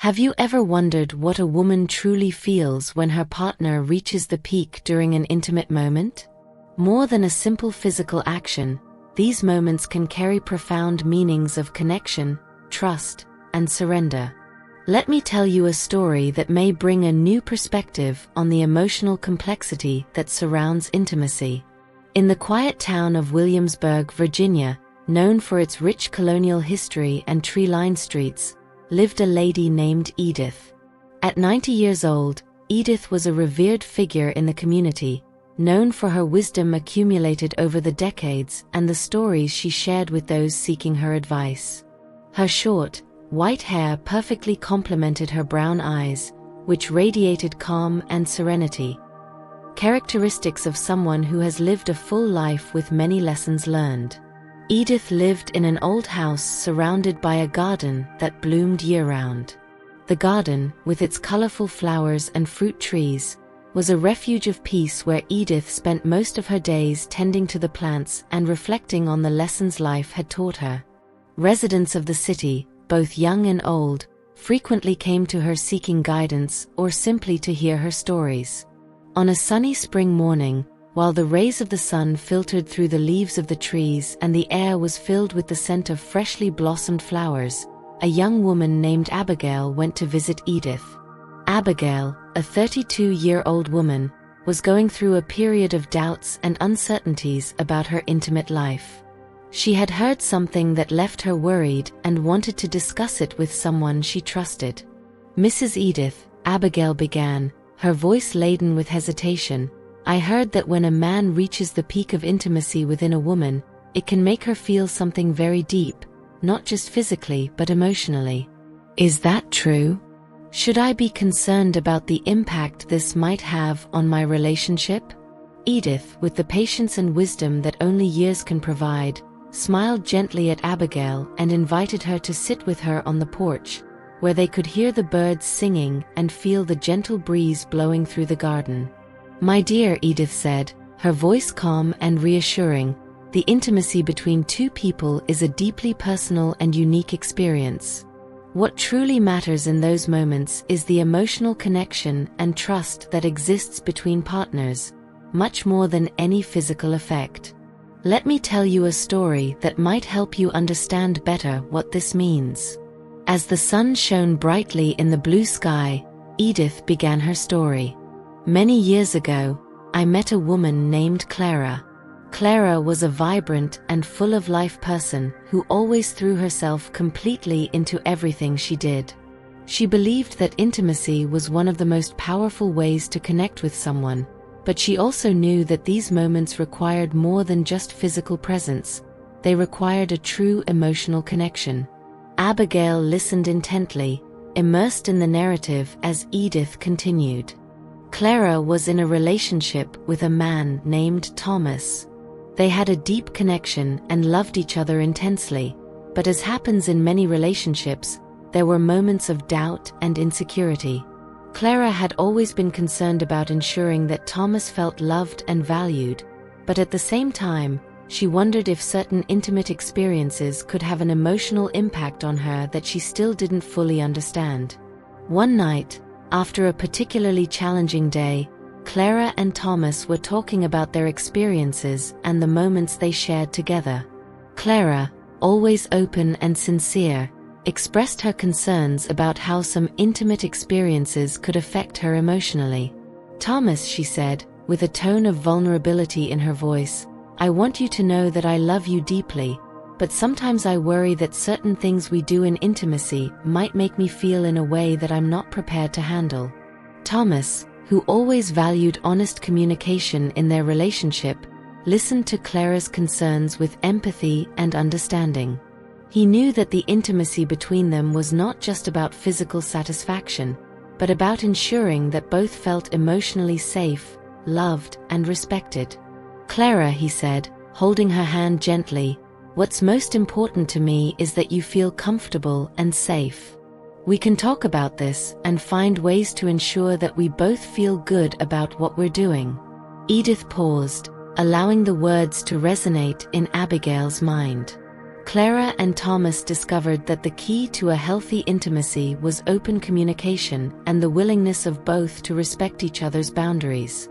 Have you ever wondered what a woman truly feels when her partner reaches the peak during an intimate moment? More than a simple physical action, these moments can carry profound meanings of connection, trust, and surrender. Let me tell you a story that may bring a new perspective on the emotional complexity that surrounds intimacy. In the quiet town of Williamsburg, Virginia, known for its rich colonial history and tree-lined streets, lived a lady named Edith. At 90 years old, Edith was a revered figure in the community, known for her wisdom accumulated over the decades and the stories she shared with those seeking her advice. Her short, white hair perfectly complemented her brown eyes, which radiated calm and serenity, characteristics of someone who has lived a full life with many lessons learned. Edith lived in an old house surrounded by a garden that bloomed year-round. The garden, with its colorful flowers and fruit trees, was a refuge of peace where Edith spent most of her days tending to the plants and reflecting on the lessons life had taught her. Residents of the city, both young and old, frequently came to her seeking guidance or simply to hear her stories. On a sunny spring morning, while the rays of the sun filtered through the leaves of the trees and the air was filled with the scent of freshly blossomed flowers, a young woman named Abigail went to visit Edith. Abigail, a 32-year-old woman, was going through a period of doubts and uncertainties about her intimate life. She had heard something that left her worried and wanted to discuss it with someone she trusted. "Mrs. Edith," Abigail began, her voice laden with hesitation, "I heard that when a man reaches the peak of intimacy within a woman, it can make her feel something very deep, not just physically but emotionally. Is that true? Should I be concerned about the impact this might have on my relationship?" Edith, with the patience and wisdom that only years can provide, smiled gently at Abigail and invited her to sit with her on the porch, where they could hear the birds singing and feel the gentle breeze blowing through the garden. "My dear," Edith said, her voice calm and reassuring, "the intimacy between two people is a deeply personal and unique experience. What truly matters in those moments is the emotional connection and trust that exists between partners, much more than any physical effect. Let me tell you a story that might help you understand better what this means." As the sun shone brightly in the blue sky, Edith began her story. "Many years ago, I met a woman named Clara. Clara was a vibrant and full-of-life person who always threw herself completely into everything she did. She believed that intimacy was one of the most powerful ways to connect with someone, but she also knew that these moments required more than just physical presence. They required a true emotional connection." Abigail listened intently, immersed in the narrative as Edith continued. Clara was in a relationship with a man named Thomas. They had a deep connection and loved each other intensely, but as happens in many relationships, there were moments of doubt and insecurity. Clara had always been concerned about ensuring that Thomas felt loved and valued, but at the same time, she wondered if certain intimate experiences could have an emotional impact on her that she still didn't fully understand. One night, after a particularly challenging day, Clara and Thomas were talking about their experiences and the moments they shared together. Clara, always open and sincere, expressed her concerns about how some intimate experiences could affect her emotionally. "Thomas," she said, with a tone of vulnerability in her voice, "I want you to know that I love you deeply, but sometimes I worry that certain things we do in intimacy might make me feel in a way that I'm not prepared to handle." Thomas, who always valued honest communication in their relationship, listened to Clara's concerns with empathy and understanding. He knew that the intimacy between them was not just about physical satisfaction, but about ensuring that both felt emotionally safe, loved, and respected. "Clara," he said, holding her hand gently, "what's most important to me is that you feel comfortable and safe. We can talk about this and find ways to ensure that we both feel good about what we're doing." Edith paused, allowing the words to resonate in Abigail's mind. Clara and Thomas discovered that the key to a healthy intimacy was open communication and the willingness of both to respect each other's boundaries.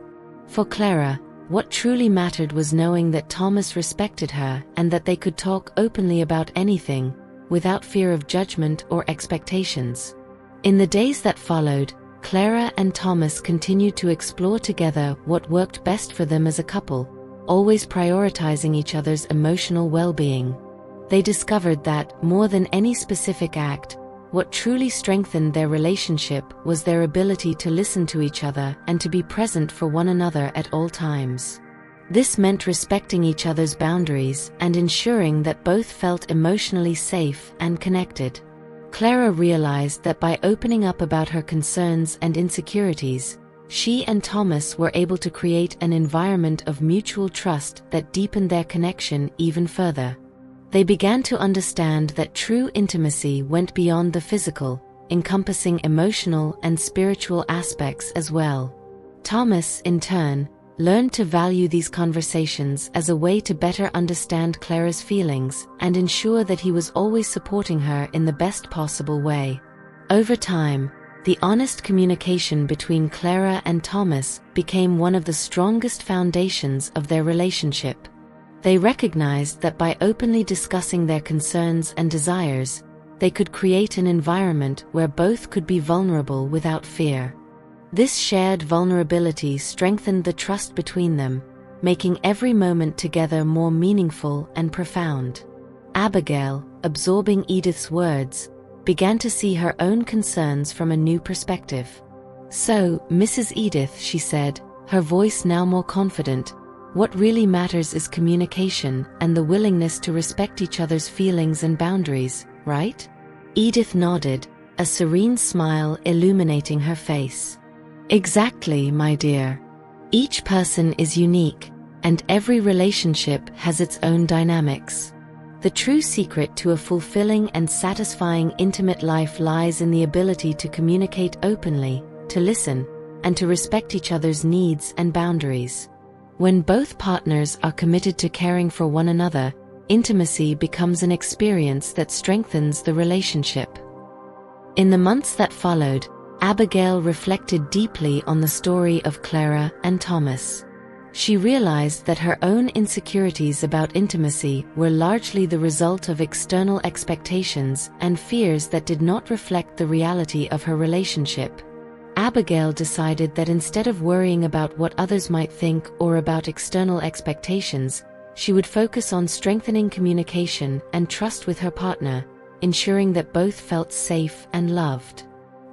For Clara, what truly mattered was knowing that Thomas respected her and that they could talk openly about anything, without fear of judgment or expectations. In the days that followed, Clara and Thomas continued to explore together what worked best for them as a couple, always prioritizing each other's emotional well-being. They discovered that, more than any specific act, what truly strengthened their relationship was their ability to listen to each other and to be present for one another at all times. This meant respecting each other's boundaries and ensuring that both felt emotionally safe and connected. Clara realized that by opening up about her concerns and insecurities, she and Thomas were able to create an environment of mutual trust that deepened their connection even further. They began to understand that true intimacy went beyond the physical, encompassing emotional and spiritual aspects as well. Thomas, in turn, learned to value these conversations as a way to better understand Clara's feelings and ensure that he was always supporting her in the best possible way. Over time, the honest communication between Clara and Thomas became one of the strongest foundations of their relationship. They recognized that by openly discussing their concerns and desires, they could create an environment where both could be vulnerable without fear. This shared vulnerability strengthened the trust between them, making every moment together more meaningful and profound. Abigail, absorbing Edith's words, began to see her own concerns from a new perspective. "So, Mrs. Edith," she said, her voice now more confident, "what really matters is communication and the willingness to respect each other's feelings and boundaries, right?" Edith nodded, a serene smile illuminating her face. "Exactly, my dear. Each person is unique, and every relationship has its own dynamics. The true secret to a fulfilling and satisfying intimate life lies in the ability to communicate openly, to listen, and to respect each other's needs and boundaries. When both partners are committed to caring for one another, intimacy becomes an experience that strengthens the relationship." In the months that followed, Abigail reflected deeply on the story of Clara and Thomas. She realized that her own insecurities about intimacy were largely the result of external expectations and fears that did not reflect the reality of her relationship. Abigail decided that instead of worrying about what others might think or about external expectations, she would focus on strengthening communication and trust with her partner, ensuring that both felt safe and loved.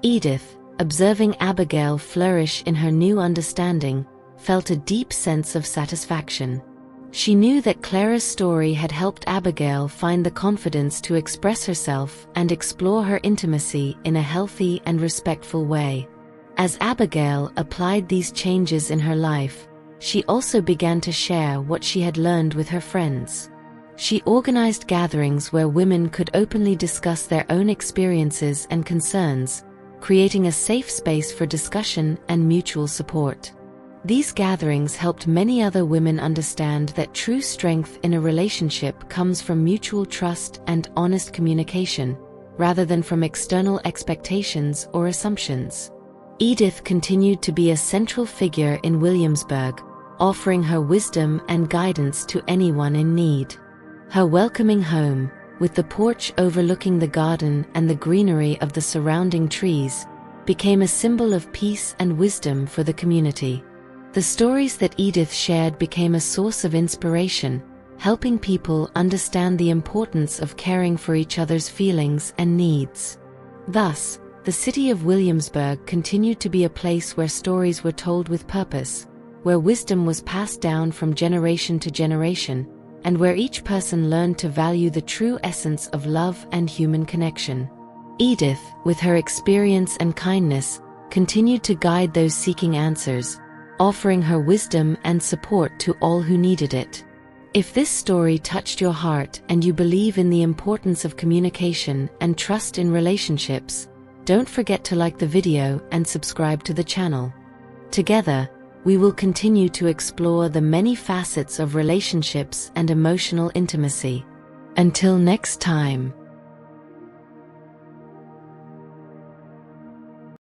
Edith, observing Abigail flourish in her new understanding, felt a deep sense of satisfaction. She knew that Clara's story had helped Abigail find the confidence to express herself and explore her intimacy in a healthy and respectful way. As Abigail applied these changes in her life, she also began to share what she had learned with her friends. She organized gatherings where women could openly discuss their own experiences and concerns, creating a safe space for discussion and mutual support. These gatherings helped many other women understand that true strength in a relationship comes from mutual trust and honest communication, rather than from external expectations or assumptions. Edith continued to be a central figure in Williamsburg, offering her wisdom and guidance to anyone in need. Her welcoming home, with the porch overlooking the garden and the greenery of the surrounding trees, became a symbol of peace and wisdom for the community. The stories that Edith shared became a source of inspiration, helping people understand the importance of caring for each other's feelings and needs. Thus, the city of Williamsburg continued to be a place where stories were told with purpose, where wisdom was passed down from generation to generation, and where each person learned to value the true essence of love and human connection. Edith, with her experience and kindness, continued to guide those seeking answers, offering her wisdom and support to all who needed it. If this story touched your heart and you believe in the importance of communication and trust in relationships, don't forget to like the video and subscribe to the channel. Together, we will continue to explore the many facets of relationships and emotional intimacy. Until next time.